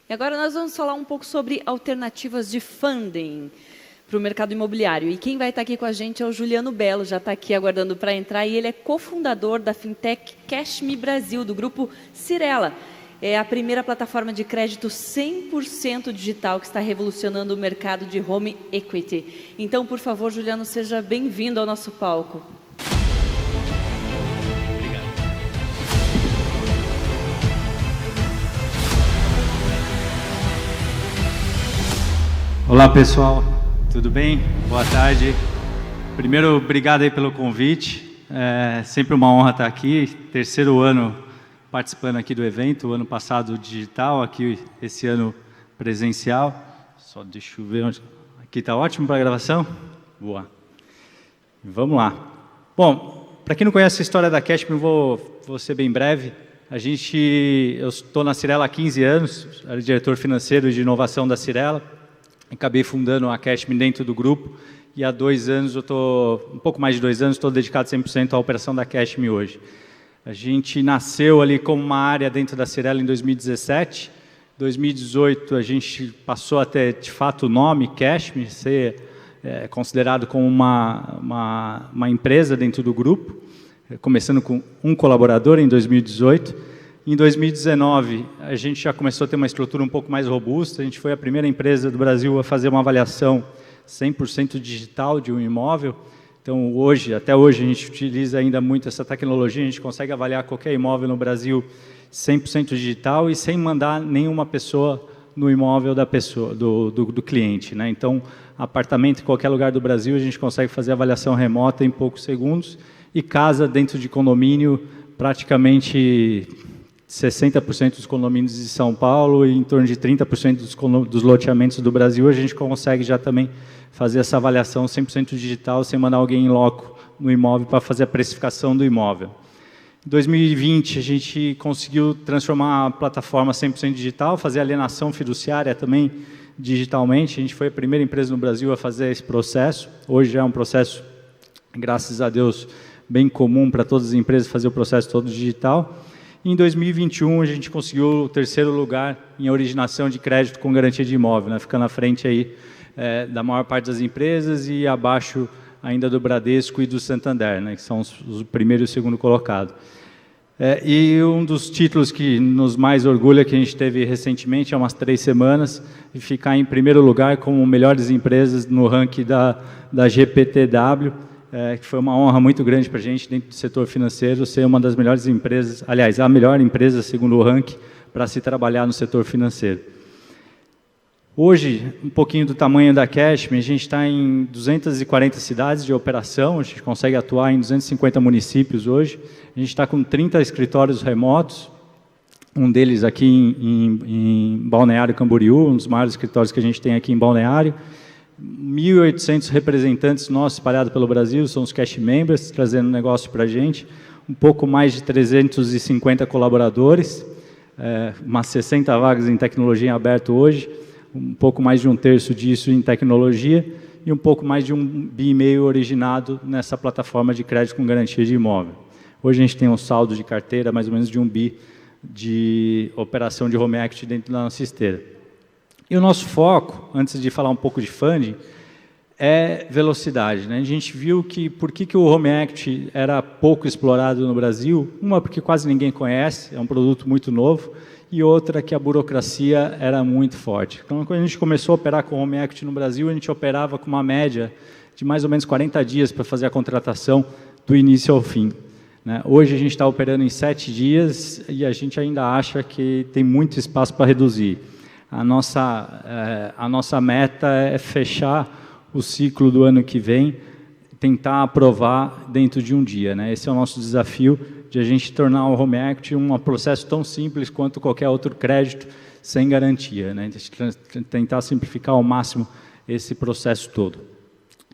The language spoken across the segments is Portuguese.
E agora nós vamos falar um pouco sobre alternativas de funding para o mercado imobiliário. E quem vai estar aqui com a gente é o Juliano Belo, já está aqui aguardando para entrar, e ele é cofundador da fintech Cashme Brasil, do grupo Cyrela. É a primeira plataforma de crédito 100% digital que está revolucionando o mercado de home equity. Então, por favor, Juliano, seja bem-vindo ao nosso palco. Olá pessoal, tudo bem? Boa tarde. Primeiro, obrigado aí pelo convite. É sempre uma honra estar aqui. Terceiro ano participando aqui do evento. O ano passado digital, aqui esse ano presencial. Só deixa eu ver onde. Aqui está ótimo para a gravação? Boa. Vamos lá. Bom, para quem não conhece a história da Cashme, vou ser bem breve. Eu estou na Cyrela há 15 anos, era diretor financeiro de inovação da Cyrela. Acabei fundando a Cashme dentro do grupo e há 2 anos, um pouco mais de 2 anos, estou dedicado 100% à operação da Cashme hoje. A gente nasceu ali como uma área dentro da Cyrela em 2017. Em 2018, a gente passou a ter, de fato, o nome Cashme, ser considerado como uma empresa dentro do grupo, começando com um colaborador em 2018. Em 2019, a gente já começou a ter uma estrutura um pouco mais robusta. A gente foi a primeira empresa do Brasil a fazer uma avaliação 100% digital de um imóvel. Então, até hoje, a gente utiliza ainda muito essa tecnologia. A gente consegue avaliar qualquer imóvel no Brasil 100% digital e sem mandar nenhuma pessoa no imóvel do cliente, né? Então, apartamento em qualquer lugar do Brasil, a gente consegue fazer avaliação remota em poucos segundos. E casa dentro de condomínio, praticamente 60% dos condomínios de São Paulo e em torno de 30% dos loteamentos do Brasil, a gente consegue já também fazer essa avaliação 100% digital, sem mandar alguém em loco no imóvel para fazer a precificação do imóvel. Em 2020, a gente conseguiu transformar a plataforma 100% digital, fazer alienação fiduciária também digitalmente. A gente foi a primeira empresa no Brasil a fazer esse processo. Hoje já é um processo, graças a Deus, bem comum para todas as empresas fazer o processo todo digital. Em 2021, a gente conseguiu o 3º lugar em originação de crédito com garantia de imóvel, né? Ficando à frente aí, da maior parte das empresas e abaixo ainda do Bradesco e do Santander, né? Que são os primeiro e o segundo colocado. E um dos títulos que nos mais orgulha, que a gente teve recentemente, há umas 3 semanas, de ficar em primeiro lugar como melhores empresas no ranking da GPTW, que foi uma honra muito grande para a gente, dentro do setor financeiro, ser uma das melhores empresas, aliás, a melhor empresa, segundo o ranking, para se trabalhar no setor financeiro. Hoje, um pouquinho do tamanho da Cashme, a gente está em 240 cidades de operação, a gente consegue atuar em 250 municípios hoje, a gente está com 30 escritórios remotos, um deles aqui em Balneário Camboriú, um dos maiores escritórios que a gente tem aqui em Balneário. 1.800 representantes nossos espalhados pelo Brasil, são os Cash Members, trazendo negócio para a gente. Um pouco mais de 350 colaboradores, umas 60 vagas em tecnologia em aberto hoje, um pouco mais de 1/3 disso em tecnologia e um pouco mais de 1,5 bi originado nessa plataforma de crédito com garantia de imóvel. Hoje a gente tem um saldo de carteira mais ou menos de 1 bi de operação de home equity dentro da nossa esteira. E o nosso foco, antes de falar um pouco de funding, é velocidade, né? A gente viu que por que o home equity era pouco explorado no Brasil, uma porque quase ninguém conhece, é um produto muito novo, e outra que a burocracia era muito forte. Então, quando a gente começou a operar com home equity no Brasil, a gente operava com uma média de mais ou menos 40 dias para fazer a contratação do início ao fim, né? Hoje a gente está operando em 7 dias e a gente ainda acha que tem muito espaço para reduzir. A nossa meta é fechar o ciclo do ano que vem, tentar aprovar dentro de um dia, né? Esse é o nosso desafio, de a gente tornar o home equity um processo tão simples quanto qualquer outro crédito sem garantia, né? Tentar simplificar ao máximo esse processo todo.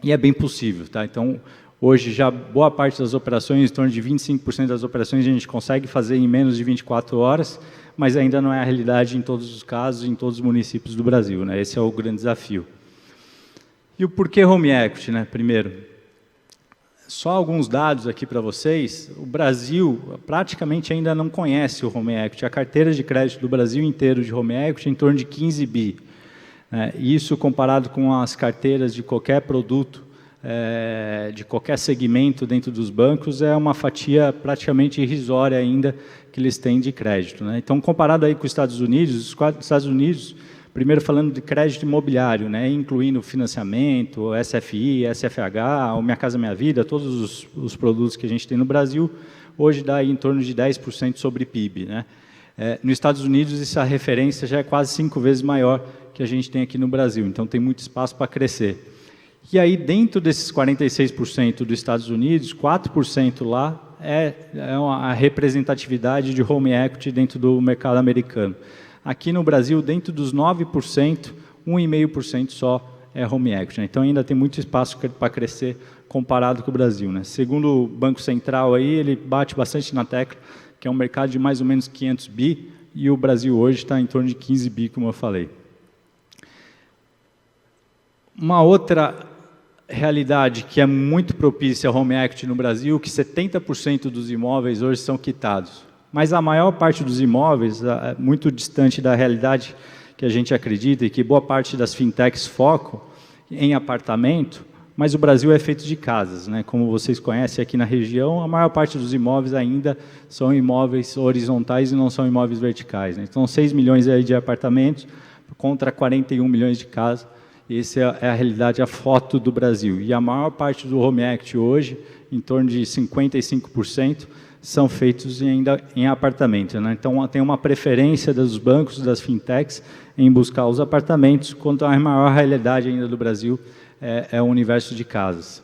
E é bem possível, tá? Então, hoje já boa parte das operações, em torno de 25% das operações, a gente consegue fazer em menos de 24 horas, mas ainda não é a realidade em todos os casos, em todos os municípios do Brasil, né? Esse é o grande desafio. E o porquê home equity, né? Primeiro, Só alguns dados aqui para vocês. O Brasil praticamente ainda não conhece o Home Equity. A carteira de crédito do Brasil inteiro de Home Equity é em torno de 15 bi. Isso comparado com as carteiras de qualquer produto, de qualquer segmento dentro dos bancos, é uma fatia praticamente irrisória ainda que eles têm de crédito. Então, comparado aí com os Estados Unidos, primeiro falando de crédito imobiliário, incluindo financiamento, SFI, SFH, o Minha Casa Minha Vida, todos os produtos que a gente tem no Brasil, hoje dá aí em torno de 10% sobre PIB. Nos Estados Unidos, essa referência já é quase 5 vezes maior que a gente tem aqui no Brasil, então tem muito espaço para crescer. E aí, dentro desses 46% dos Estados Unidos, 4% lá é a representatividade de Home Equity dentro do mercado americano. Aqui no Brasil, dentro dos 9%, 1,5% só é Home Equity. Então, ainda tem muito espaço para crescer comparado com o Brasil. Segundo o Banco Central, aí, ele bate bastante na tecla, que é um mercado de mais ou menos 500 bi, e o Brasil hoje está em torno de 15 bi, como eu falei. Uma outra realidade que é muito propícia ao Home Equity no Brasil, que 70% dos imóveis hoje são quitados. Mas a maior parte dos imóveis, é muito distante da realidade que a gente acredita, e que boa parte das fintechs focam em apartamento, mas o Brasil é feito de casas. Como vocês conhecem aqui na região, a maior parte dos imóveis ainda são imóveis horizontais e não são imóveis verticais. Então, 6 milhões aí de apartamentos contra 41 milhões de casas. Essa é a realidade, a foto do Brasil. E a maior parte do Home Equity hoje, em torno de 55%, são feitos ainda em apartamento. Então, tem uma preferência dos bancos, das fintechs, em buscar os apartamentos, quanto a maior realidade ainda do Brasil é o universo de casas.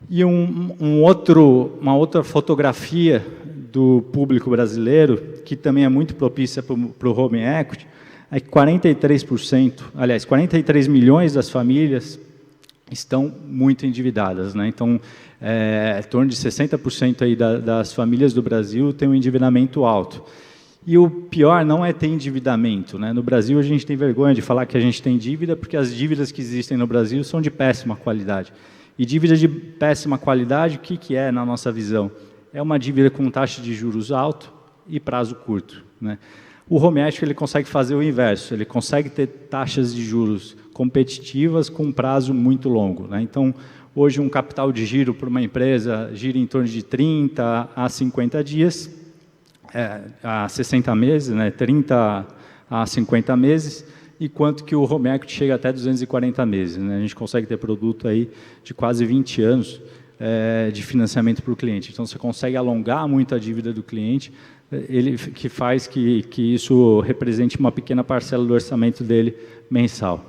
E uma outra fotografia do público brasileiro, que também é muito propícia para o Home Equity, é que 43 milhões das famílias estão muito endividadas. Então, em torno de 60% aí das famílias do Brasil têm um endividamento alto. E o pior não é ter endividamento. No Brasil, a gente tem vergonha de falar que a gente tem dívida, porque as dívidas que existem no Brasil são de péssima qualidade. E dívida de péssima qualidade, o que é, na nossa visão? É uma dívida com taxa de juros alto e prazo curto. O Home Equity ele consegue fazer o inverso, ele consegue ter taxas de juros competitivas com um prazo muito longo. Então, hoje um capital de giro para uma empresa gira em torno de 30 a 50 dias, a 60 meses, 30 a 50 meses, enquanto que o Home Equity chega até 240 meses. A gente consegue ter produto aí de quase 20 anos de financiamento para o cliente. Então, você consegue alongar muito a dívida do cliente, ele que faz que isso represente uma pequena parcela do orçamento dele mensal.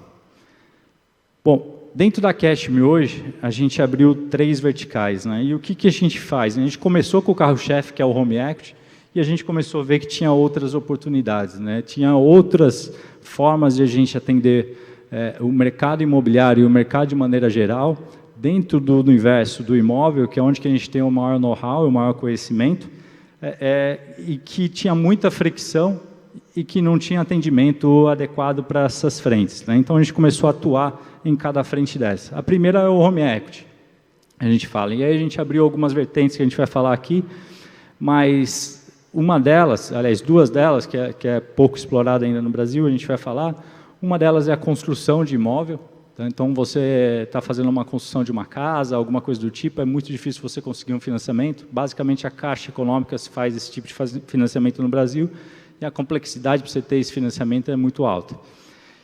Bom, dentro da Cashme hoje, a gente abriu 3 verticais. E o que a gente faz? A gente começou com o carro-chefe, que é o Home Equity, e a gente começou a ver que tinha outras oportunidades. Tinha outras formas de a gente atender o mercado imobiliário e o mercado de maneira geral, dentro do universo do imóvel, que é onde que a gente tem o maior know-how, o maior conhecimento, e que tinha muita fricção e que não tinha atendimento adequado para essas frentes. Então, a gente começou a atuar em cada frente dessa. A primeira é o Home Equity, a gente fala. E aí a gente abriu algumas vertentes que a gente vai falar aqui, mas uma delas, aliás, 2 delas, que é pouco explorada ainda no Brasil, a gente vai falar. Uma delas é a construção de imóvel. Então, você está fazendo uma construção de uma casa, alguma coisa do tipo, é muito difícil você conseguir um financiamento. Basicamente, a Caixa Econômica faz esse tipo de financiamento no Brasil, e a complexidade para você ter esse financiamento é muito alta.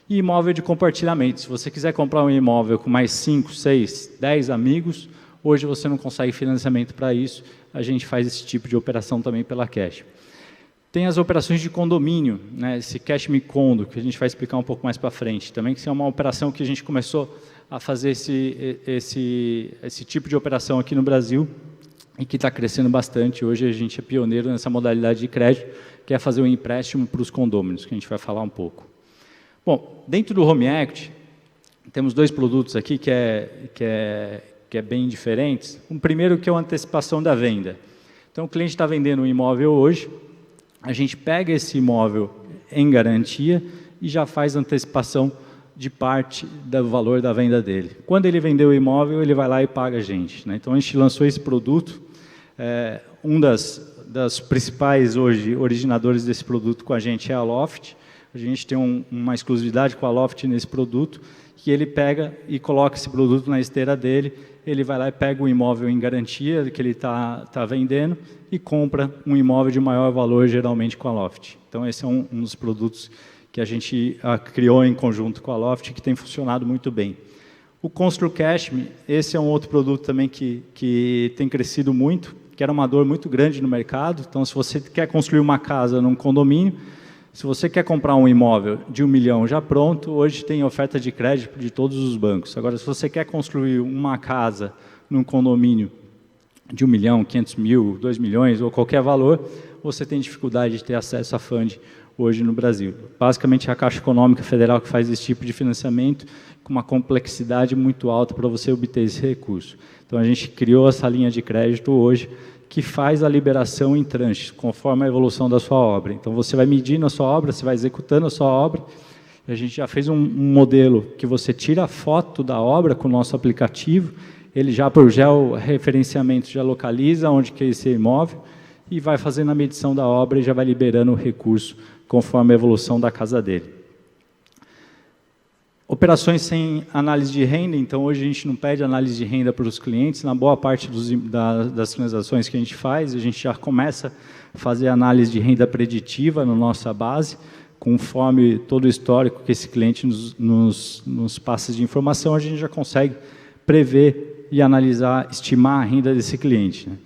E imóvel de compartilhamento. Se você quiser comprar um imóvel com mais 5, 6, 10 amigos, hoje você não consegue financiamento para isso, a gente faz esse tipo de operação também pela Cash. Tem as operações de condomínio, esse Cashme Condo, que a gente vai explicar um pouco mais para frente, também que é uma operação que a gente começou a fazer esse tipo de operação aqui no Brasil e que está crescendo bastante. Hoje a gente é pioneiro nessa modalidade de crédito, que é fazer um empréstimo para os condôminos, que a gente vai falar um pouco. Bom, dentro do Home Equity, temos 2 produtos aqui que é bem diferentes. Um primeiro que é a antecipação da venda. Então, o cliente está vendendo um imóvel hoje, a gente pega esse imóvel em garantia e já faz antecipação de parte do valor da venda dele. Quando ele vendeu o imóvel, ele vai lá e paga a gente, né? Então, a gente lançou esse produto. Um das principais, hoje, originadores desse produto com a gente é a Loft. A gente tem uma exclusividade com a Loft nesse produto, que ele pega e coloca esse produto na esteira dele, ele vai lá e pega o imóvel em garantia que ele está vendendo e compra um imóvel de maior valor, geralmente com a Loft. Então, esse é um dos produtos que a gente criou em conjunto com a Loft, que tem funcionado muito bem. O ConstruCash, esse é um outro produto também que tem crescido muito, que era uma dor muito grande no mercado. Então, se você quer construir uma casa num condomínio, se você quer comprar um imóvel de 1 milhão já pronto, hoje tem oferta de crédito de todos os bancos. Agora, se você quer construir uma casa num condomínio de 1 milhão, 500 mil, 2 milhões ou qualquer valor, você tem dificuldade de ter acesso a fundo hoje no Brasil. Basicamente, é a Caixa Econômica Federal que faz esse tipo de financiamento com uma complexidade muito alta para você obter esse recurso. Então, a gente criou essa linha de crédito hoje, que faz a liberação em tranches, conforme a evolução da sua obra. Então, você vai medindo a sua obra, você vai executando a sua obra. A gente já fez um modelo que você tira a foto da obra com o nosso aplicativo, ele já, por georreferenciamento, já localiza onde que é esse imóvel e vai fazendo a medição da obra e já vai liberando o recurso conforme a evolução da casa dele. Operações sem análise de renda, então hoje a gente não pede análise de renda para os clientes, na boa parte das transações que a gente faz, a gente já começa a fazer análise de renda preditiva na nossa base, conforme todo o histórico que esse cliente nos passa de informação, a gente já consegue prever e analisar, estimar a renda desse cliente, né?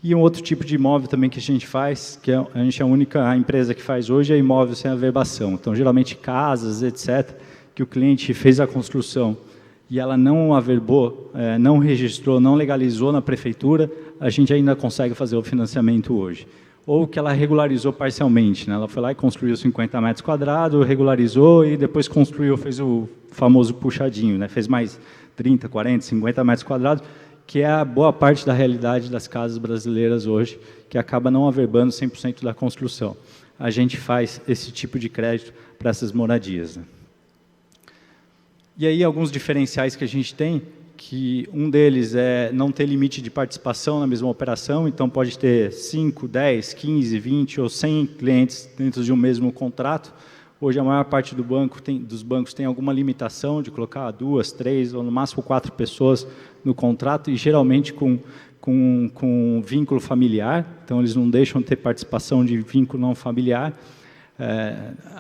E um outro tipo de imóvel também que a gente faz, que a gente é a única empresa que faz hoje, é imóvel sem averbação. Então, geralmente casas, etc., que o cliente fez a construção e ela não averbou, não registrou, não legalizou na prefeitura, a gente ainda consegue fazer o financiamento hoje. Ou que ela regularizou parcialmente, né? Ela foi lá e construiu 50 metros quadrados, regularizou e depois construiu, fez o famoso puxadinho, né? Fez mais 30, 40, 50 metros quadrados, que é a boa parte da realidade das casas brasileiras hoje, que acaba não averbando 100% da construção. A gente faz esse tipo de crédito para essas moradias, né? E aí, alguns diferenciais que a gente tem, que um deles é não ter limite de participação na mesma operação, então pode ter 5, 10, 15, 20 ou 100 clientes dentro de um mesmo contrato. Hoje, a maior parte dos bancos tem alguma limitação de colocar 2, 3 ou no máximo 4 pessoas no contrato, e geralmente com vínculo familiar, então eles não deixam de ter participação de vínculo não familiar.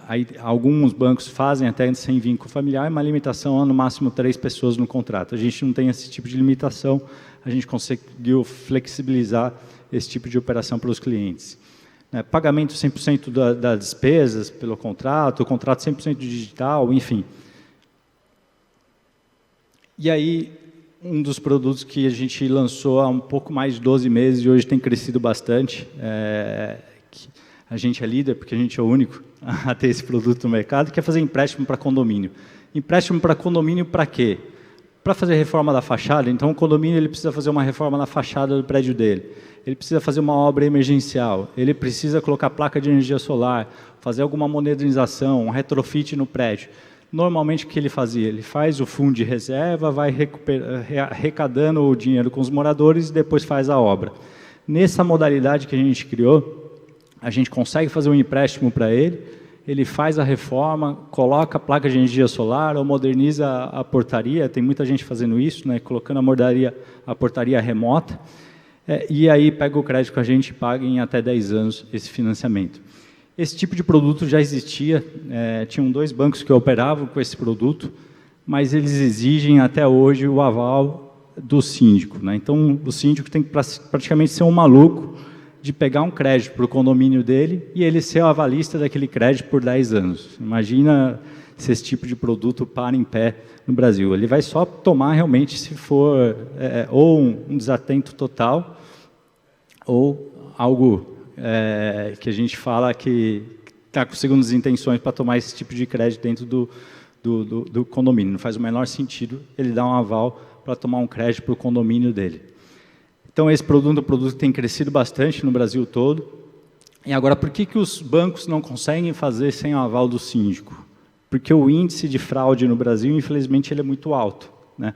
Aí, alguns bancos fazem até sem vínculo familiar, uma limitação a no máximo 3 pessoas no contrato. A gente não tem esse tipo de limitação, a gente conseguiu flexibilizar esse tipo de operação para os clientes. Pagamento 100% das despesas pelo contrato, o contrato 100% digital, enfim. E aí, um dos produtos que a gente lançou há um pouco mais de 12 meses e hoje tem crescido bastante, a gente é líder, porque a gente é o único a ter esse produto no mercado, que é fazer empréstimo para condomínio. Empréstimo para condomínio para quê? Para fazer reforma da fachada. Então, o condomínio ele precisa fazer uma reforma na fachada do prédio dele. Ele precisa fazer uma obra emergencial. Ele precisa colocar placa de energia solar, fazer alguma modernização, um retrofit no prédio. Normalmente, o que ele fazia? Ele faz o fundo de reserva, vai arrecadando o dinheiro com os moradores e depois faz a obra. Nessa modalidade que a gente criou, a gente consegue fazer um empréstimo para ele faz a reforma, coloca a placa de energia solar ou moderniza a portaria, tem muita gente fazendo isso, né, colocando a portaria remota, e aí pega o crédito com a gente e paga em até 10 anos esse financiamento. Esse tipo de produto já existia, tinham 2 bancos que operavam com esse produto, mas eles exigem até hoje o aval do síndico, né? Então, o síndico tem que praticamente ser um maluco de pegar um crédito para o condomínio dele e ele ser o avalista daquele crédito por 10 anos. Imagina se esse tipo de produto para em pé no Brasil. Ele vai só tomar realmente se for ou um desatento total ou algo que a gente fala que está com segundas intenções para tomar esse tipo de crédito dentro do condomínio. Não faz o menor sentido ele dar um aval para tomar um crédito para o condomínio dele. Então, esse produto é um produto que tem crescido bastante no Brasil todo. E agora, por que os bancos não conseguem fazer sem o aval do síndico? porque o índice de fraude no Brasil, infelizmente, ele é muito alto, né?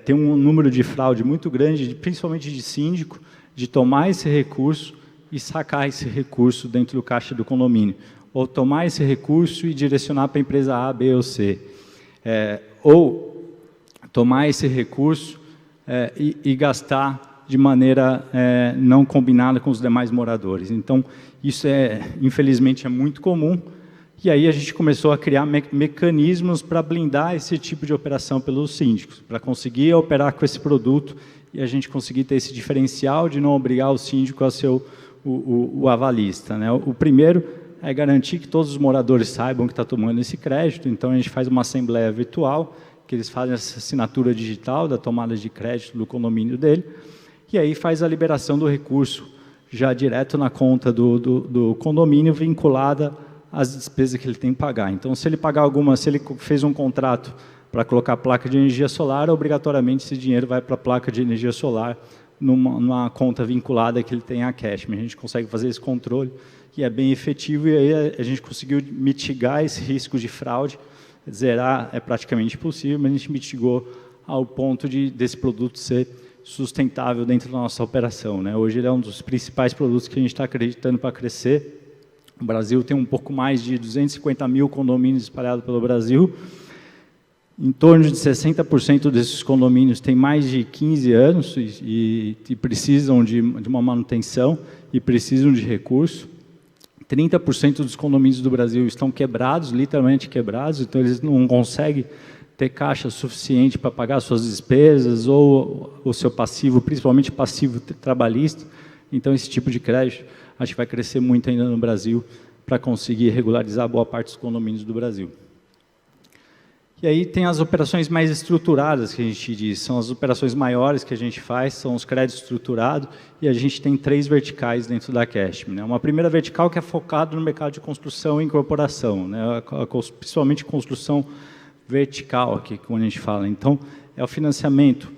Tem um número de fraude muito grande, principalmente de síndico, de tomar esse recurso e sacar esse recurso dentro do caixa do condomínio, ou tomar esse recurso e direcionar para a empresa A, B ou C, ou tomar esse recurso e gastar de maneira não combinada com os demais moradores. Então, isso, infelizmente, é muito comum, e aí a gente começou a criar mecanismos para blindar esse tipo de operação pelos síndicos, para conseguir operar com esse produto e a gente conseguir ter esse diferencial de não obrigar o síndico a ser o avalista, né? O primeiro é garantir que todos os moradores saibam que está tomando esse crédito, então a gente faz uma assembleia virtual, que eles fazem essa assinatura digital da tomada de crédito do condomínio dele, e aí faz a liberação do recurso já direto na conta do condomínio, vinculada às despesas que ele tem que pagar. Então, se ele pagar se ele fez um contrato para colocar placa de energia solar, obrigatoriamente esse dinheiro vai para a placa de energia solar numa conta vinculada que ele tem à Cashme. A gente consegue fazer esse controle e é bem efetivo, e aí a gente conseguiu mitigar esse risco de fraude. Zerar é praticamente impossível, mas a gente mitigou ao ponto desse produto ser sustentável dentro da nossa operação, né? Hoje ele é um dos principais produtos que a gente está acreditando para crescer. O Brasil tem um pouco mais de 250 mil condomínios espalhados pelo Brasil. Em torno de 60% desses condomínios têm mais de 15 anos e precisam de uma manutenção e precisam de recurso. 30% dos condomínios do Brasil estão quebrados, literalmente quebrados, então eles não conseguem ter caixa suficiente para pagar suas despesas ou o seu passivo, principalmente passivo trabalhista. Então, esse tipo de crédito, acho que vai crescer muito ainda no Brasil para conseguir regularizar boa parte dos condomínios do Brasil. E aí tem as operações mais estruturadas, que a gente diz, são as operações maiores que a gente faz, são os créditos estruturados, e a gente tem 3 verticais dentro da Cashme, né? Uma primeira vertical que é focada no mercado de construção e incorporação, né? Principalmente construção vertical, aqui, como a gente fala. Então, é o financiamento,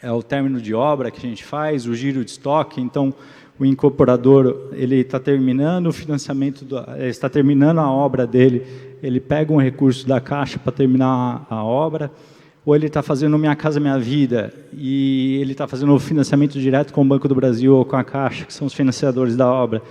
é o término de obra que a gente faz, o giro de estoque. Então, o incorporador, ele está terminando o financiamento, está terminando a obra dele, ele pega um recurso da Caixa para terminar a obra, ou ele está fazendo Minha Casa Minha Vida, e ele está fazendo o financiamento direto com o Banco do Brasil ou com a Caixa, que são os financiadores da obra,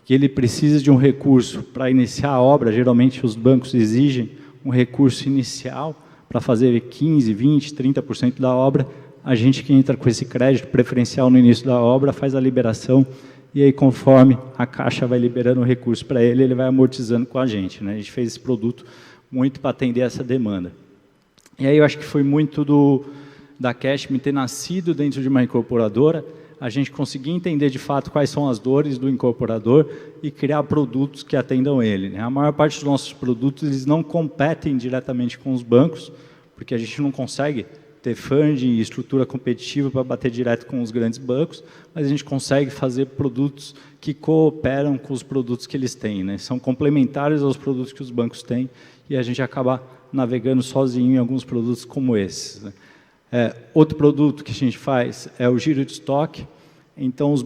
que ele precisa de um recurso para iniciar a obra. Geralmente os bancos exigem um recurso inicial para fazer 15%, 20%, 30% da obra. A gente que entra com esse crédito preferencial no início da obra faz a liberação, e aí, conforme a Caixa vai liberando o recurso para ele, ele vai amortizando com a gente, né? A gente fez esse produto muito para atender essa demanda. E aí eu acho que foi muito da Cashme ter nascido dentro de uma incorporadora, a gente conseguir entender de fato quais são as dores do incorporador e criar produtos que atendam ele, né? A maior parte dos nossos produtos eles não competem diretamente com os bancos, porque a gente não consegue ter funding e estrutura competitiva para bater direto com os grandes bancos, mas a gente consegue fazer produtos que cooperam com os produtos que eles têm, né? São complementares aos produtos que os bancos têm, e a gente acaba navegando sozinho em alguns produtos como esses, né? Outro produto que a gente faz é o giro de estoque. Então, os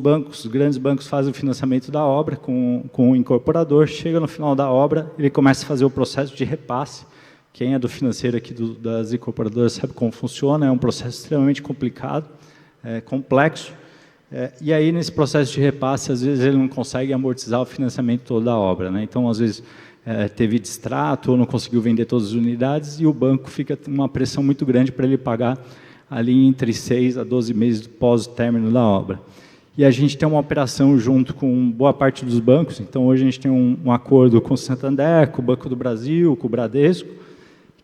grandes bancos fazem o financiamento da obra com o incorporador, chega no final da obra, ele começa a fazer o processo de repasse. Quem é do financeiro aqui das incorporadoras sabe como funciona, é um processo extremamente complicado, complexo, e aí nesse processo de repasse, às vezes ele não consegue amortizar o financiamento todo da obra, né? Então, às vezes, teve distrato ou não conseguiu vender todas as unidades, e o banco fica com uma pressão muito grande para ele pagar ali entre 6 a 12 meses pós o término da obra. E a gente tem uma operação junto com boa parte dos bancos. Então, hoje a gente tem um acordo com o Santander, com o Banco do Brasil, com o Bradesco,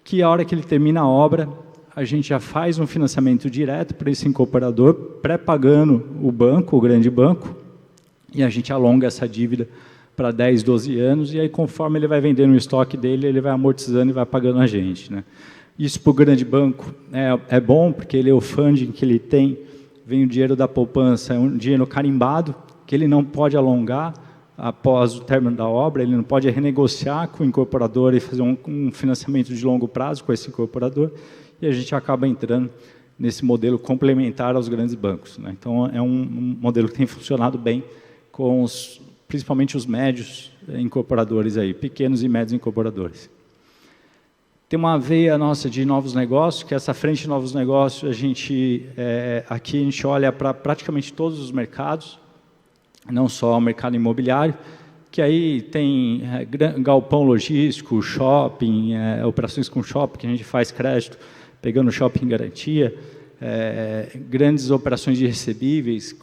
que a hora que ele termina a obra, a gente já faz um financiamento direto para esse incorporador, pré-pagando o banco, o grande banco, e a gente alonga essa dívida para 10, 12 anos, e aí conforme ele vai vendendo o estoque dele, ele vai amortizando e vai pagando a gente, né? Isso para o grande banco é bom, porque ele é o funding que ele tem, vem o dinheiro da poupança, é um dinheiro carimbado, que ele não pode alongar após o término da obra, ele não pode renegociar com o incorporador e fazer um financiamento de longo prazo com esse incorporador, e a gente acaba entrando nesse modelo complementar aos grandes bancos, né? Então, é um modelo que tem funcionado bem com principalmente os médios incorporadores, pequenos e médios incorporadores. tem uma veia nossa de novos negócios, que essa frente de novos negócios, aqui a gente olha para praticamente todos os mercados, não só o mercado imobiliário, que aí tem galpão logístico, shopping, operações com shopping, que a gente faz crédito, pegando shopping em garantia, grandes operações de recebíveis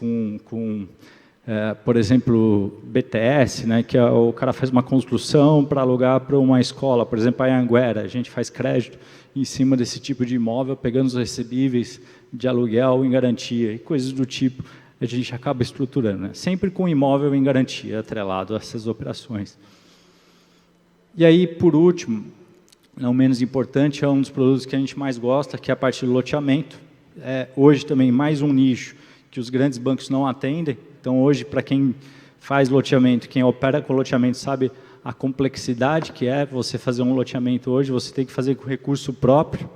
por exemplo, BTS, né, que o cara faz uma construção para alugar para uma escola, por exemplo, a Anhanguera, a gente faz crédito em cima desse tipo de imóvel, pegando os recebíveis de aluguel em garantia e coisas do tipo, a gente acaba estruturando, né? Sempre com imóvel em garantia, atrelado a essas operações. E aí, por último, não menos importante, é um dos produtos que a gente mais gosta, que é a parte do loteamento. Hoje também mais um nicho que os grandes bancos não atendem. Então, hoje, para quem faz loteamento, quem opera com loteamento, sabe a complexidade que é você fazer um loteamento hoje, você tem que fazer com recurso próprio,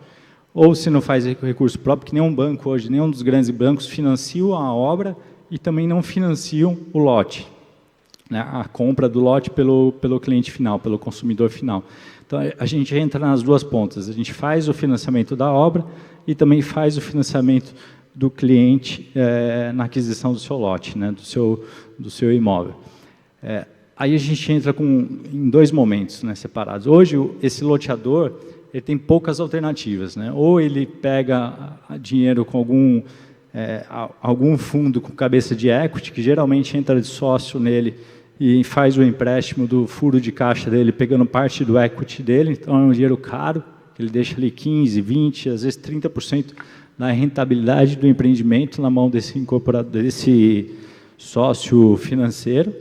ou se não faz com recurso próprio, que nenhum banco hoje, nenhum dos grandes bancos financiam a obra e também não financiam o lote, né, a compra do lote pelo cliente final, pelo consumidor final. Então, a gente entra nas duas pontas, a gente faz o financiamento da obra e também faz o financiamento do cliente na aquisição do seu lote, né, do seu imóvel. Aí a gente entra em dois momentos, né, separados. Hoje, esse loteador ele tem poucas alternativas, né? Ou ele pega dinheiro com algum fundo com cabeça de equity, que geralmente entra de sócio nele e faz o empréstimo do furo de caixa dele, pegando parte do equity dele, então é um dinheiro caro, que ele deixa ali 15%, 20%, às vezes 30% da rentabilidade do empreendimento na mão desse sócio financeiro,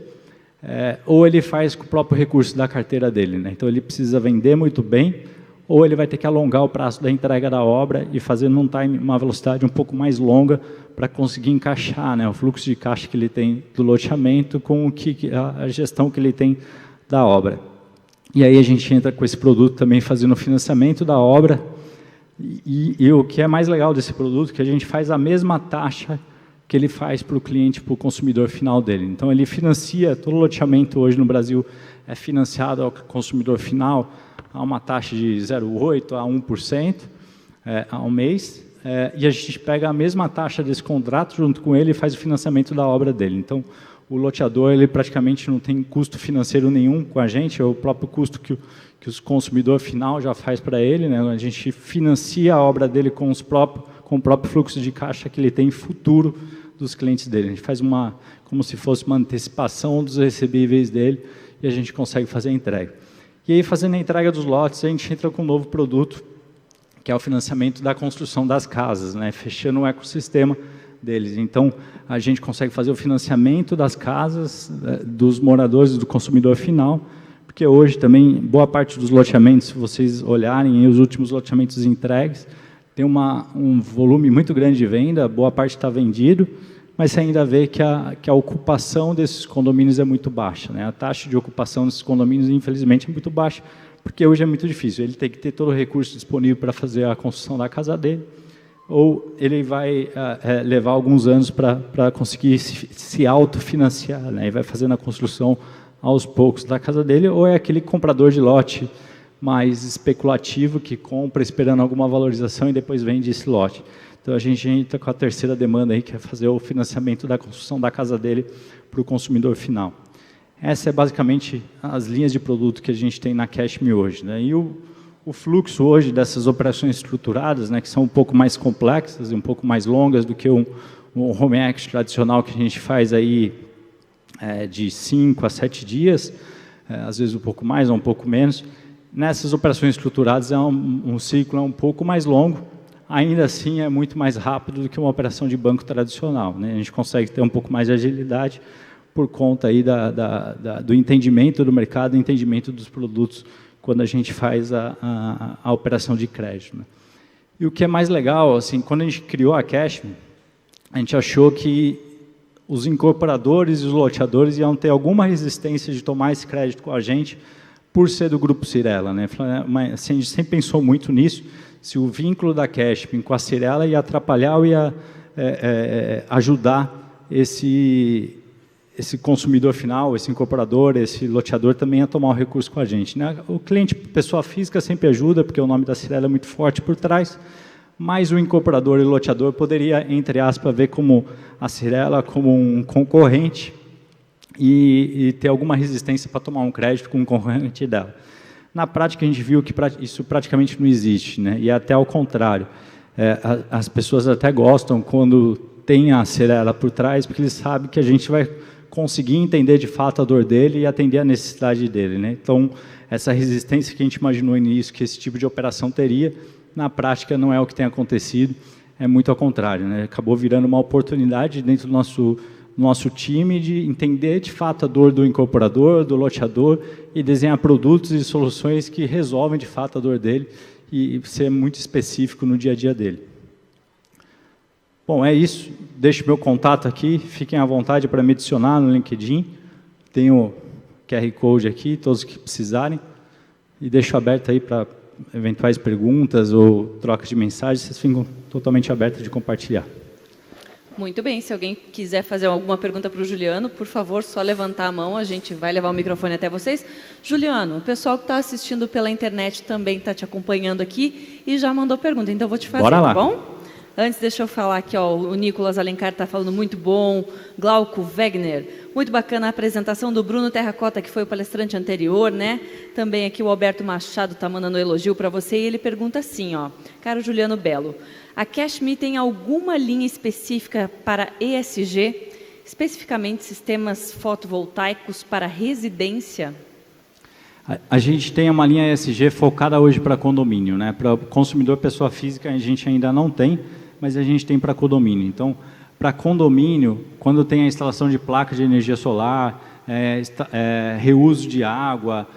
ou ele faz com o próprio recurso da carteira dele, né? Então ele precisa vender muito bem, ou ele vai ter que alongar o prazo da entrega da obra e fazer num time, uma velocidade um pouco mais longa para conseguir encaixar, né, o fluxo de caixa que ele tem do loteamento com a gestão que ele tem da obra. E aí a gente entra com esse produto também fazendo o financiamento da obra, e o que é mais legal desse produto é que a gente faz a mesma taxa que ele faz para o cliente, para o consumidor final dele. Então, ele financia, todo loteamento hoje no Brasil é financiado ao consumidor final a uma taxa de 0,8% a 1% ao mês, e a gente pega a mesma taxa desse contrato junto com ele e faz o financiamento da obra dele. Então, o loteador ele praticamente não tem custo financeiro nenhum com a gente, é o próprio custo que o consumidor final já faz para ele, né? A gente financia a obra dele com o próprio fluxo de caixa que ele tem futuro dos clientes dele. A gente faz como se fosse uma antecipação dos recebíveis dele e a gente consegue fazer a entrega. E aí, fazendo a entrega dos lotes, a gente entra com um novo produto, que é o financiamento da construção das casas, né? Fechando o ecossistema deles. Então, a gente consegue fazer o financiamento das casas, dos moradores, do consumidor final, porque hoje também, boa parte dos loteamentos, se vocês olharem, os últimos loteamentos entregues, tem um volume muito grande de venda, boa parte está vendido, mas você ainda vê que a ocupação desses condomínios é muito baixa, né? A taxa de ocupação desses condomínios, infelizmente, é muito baixa, porque hoje é muito difícil. Ele tem que ter todo o recurso disponível para fazer a construção da casa dele, ou ele vai levar alguns anos para conseguir se autofinanciar, né? E vai fazendo a construção aos poucos da casa dele, ou é aquele comprador de lote mais especulativo que compra esperando alguma valorização e depois vende esse lote. Então, a gente entra com a terceira demanda aí, que é fazer o financiamento da construção da casa dele para o consumidor final. Essa é basicamente as linhas de produto que a gente tem na Cashme hoje, né? E o fluxo hoje dessas operações estruturadas, né, que são um pouco mais complexas e um pouco mais longas do que um home equity tradicional que a gente faz aí de 5 a 7 dias, às vezes um pouco mais ou um pouco menos. Nessas operações estruturadas um ciclo um pouco mais longo, ainda assim é muito mais rápido do que uma operação de banco tradicional, né? A gente consegue ter um pouco mais de agilidade por conta aí do entendimento do mercado, entendimento dos produtos, quando a gente faz a operação de crédito, né? E o que é mais legal, assim, quando a gente criou a Cashme, a gente achou que os incorporadores e os loteadores iam ter alguma resistência de tomar esse crédito com a gente por ser do Grupo Cyrela, né? Mas, assim, a gente sempre pensou muito nisso, se o vínculo da Cashme com a Cyrela ia atrapalhar ou ia ajudar esse esse consumidor final, esse incorporador, esse loteador também a tomar o recurso com a gente, né? O cliente, pessoa física, sempre ajuda, porque o nome da Cyrela é muito forte por trás, mas o incorporador e o loteador poderia, entre aspas, ver como a Cyrela como um concorrente e ter alguma resistência para tomar um crédito com um concorrente dela. Na prática, a gente viu que isso praticamente não existe, né? E até ao contrário. As pessoas até gostam quando tem a Cyrela por trás, porque eles sabem que a gente vai conseguir entender de fato a dor dele e atender a necessidade dele, né? Então, essa resistência que a gente imaginou no início que esse tipo de operação teria, na prática não é o que tem acontecido, é muito ao contrário, né? Acabou virando uma oportunidade dentro do nosso time de entender de fato a dor do incorporador, do loteador e desenhar produtos e soluções que resolvem de fato a dor dele e ser muito específico no dia a dia dele. Bom, é isso. Deixo meu contato aqui, fiquem à vontade para me adicionar no LinkedIn. Tem o QR Code aqui, todos que precisarem. E deixo aberto aí para eventuais perguntas ou troca de mensagens, vocês ficam totalmente abertos de compartilhar. Muito bem, se alguém quiser fazer alguma pergunta para o Juliano, por favor, só levantar a mão, a gente vai levar o microfone até vocês. Juliano, o pessoal que está assistindo pela internet também está te acompanhando aqui e já mandou pergunta, então eu vou te fazer, Bora lá. Tá bom? Antes, deixa eu falar aqui, ó, o Nicolas Alencar está falando muito bom, Glauco Wegner, muito bacana a apresentação do Bruno Terracota, que foi o palestrante anterior, né? Também aqui o Alberto Machado está mandando um elogio para você e ele pergunta assim, ó, caro Juliano Bello, a CashMe tem alguma linha específica para ESG, especificamente sistemas fotovoltaicos para residência? A gente tem uma linha ESG focada hoje para condomínio, né? Para consumidor pessoa física a gente ainda não tem, mas a gente tem para condomínio. Então, para condomínio, quando tem a instalação de placa de energia solar, reuso de água,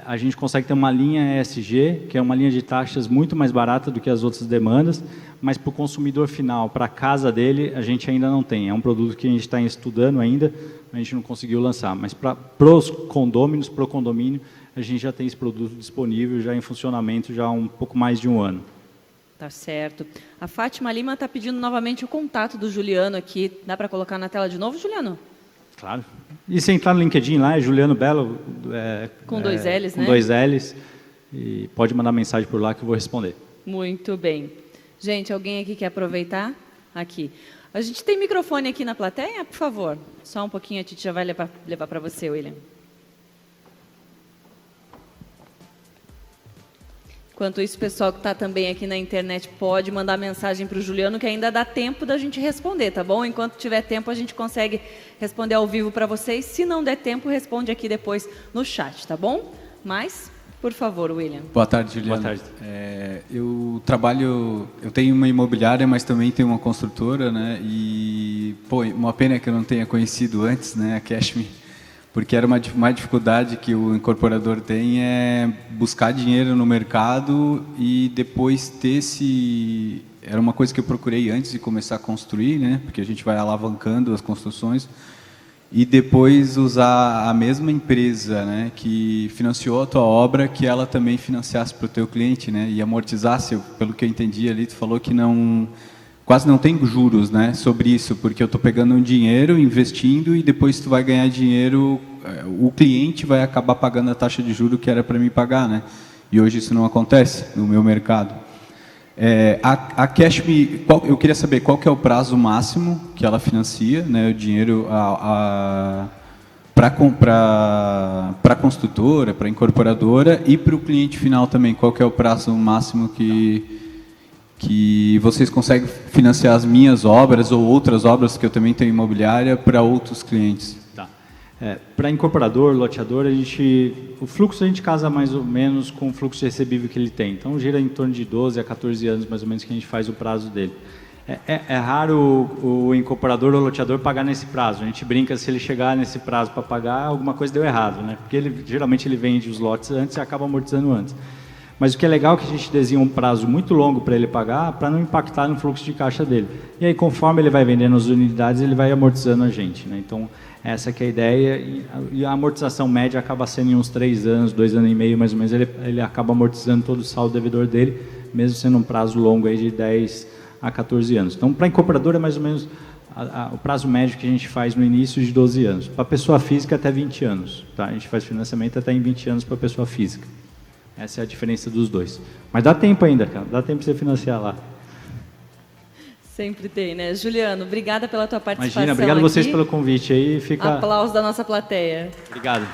a gente consegue ter uma linha ESG, que é uma linha de taxas muito mais barata do que as outras demandas, mas para o consumidor final, para a casa dele, a gente ainda não tem. É um produto que a gente está estudando ainda, a gente não conseguiu lançar. Mas para os condôminos, para o condomínio, a gente já tem esse produto disponível, já em funcionamento, já há um pouco mais de um ano. Tá certo. A Fátima Lima está pedindo novamente o contato do Juliano aqui. Dá para colocar na tela de novo, Juliano? Claro. E se entrar no LinkedIn lá, é Juliano Bello. Com dois L's, com né? Com dois L's. E pode mandar mensagem por lá que eu vou responder. Muito bem. Gente, alguém aqui quer aproveitar? Aqui. A gente tem microfone aqui na plateia, por favor. Só um pouquinho, a Titi já vai levar para você, William. Enquanto isso, o pessoal que está também aqui na internet pode mandar mensagem para o Juliano, que ainda dá tempo da gente responder, tá bom? Enquanto tiver tempo, a gente consegue responder ao vivo para vocês. Se não der tempo, responde aqui depois no chat, tá bom? Mas, por favor, William. Boa tarde, Juliano. Boa tarde. Eu tenho uma imobiliária, mas também tenho uma construtora, né? E, pô, uma pena que eu não tenha conhecido antes, né, a CashMe, porque era uma dificuldade que o incorporador tem é buscar dinheiro no mercado e depois ter esse... Era uma coisa que eu procurei antes de começar a construir, né? Porque a gente vai alavancando as construções e depois usar a mesma empresa, né, que financiou a tua obra, que ela também financiasse para o teu cliente, né, e amortizasse. Pelo que eu entendi ali, tu falou que quase não tem juros, né, sobre isso, porque eu estou pegando um dinheiro, investindo e depois tu vai ganhar dinheiro, o cliente vai acabar pagando a taxa de juros que era para mim pagar, né, e hoje isso não acontece no meu mercado. A CashMe, eu queria saber qual que é o prazo máximo que ela financia, né, o dinheiro para a construtora, para a incorporadora e para o cliente final também. Qual que é o prazo máximo que vocês conseguem financiar as minhas obras ou outras obras que eu também tenho imobiliária para outros clientes? Tá. Para incorporador, loteador, o fluxo a gente casa mais ou menos com o fluxo de recebível que ele tem. Então, gira em torno de 12 a 14 anos, mais ou menos, que a gente faz o prazo dele. É raro o incorporador ou loteador pagar nesse prazo. A gente brinca, se ele chegar nesse prazo para pagar, alguma coisa deu errado, né? Porque geralmente ele vende os lotes antes e acaba amortizando antes. Mas o que é legal é que a gente desenha um prazo muito longo para ele pagar, para não impactar no fluxo de caixa dele. E aí, conforme ele vai vendendo as unidades, ele vai amortizando a gente, né? Então, essa que é a ideia, e a amortização média acaba sendo em uns 3 anos, 2 anos e meio, mais ou menos, ele acaba amortizando todo o saldo devedor dele, mesmo sendo um prazo longo aí de 10 a 14 anos. Então, para a incorporadora, mais ou menos, o prazo médio que a gente faz no início de 12 anos. Para pessoa física, até 20 anos. Tá? A gente faz financiamento até em 20 anos para pessoa física. Essa é a diferença dos dois. Mas dá tempo ainda, cara. Dá tempo para você financiar lá. Sempre tem, né? Juliano, obrigada pela tua participação. Imagina, obrigado a vocês aqui. pelo convite aí. Aplausos da nossa plateia. Obrigado.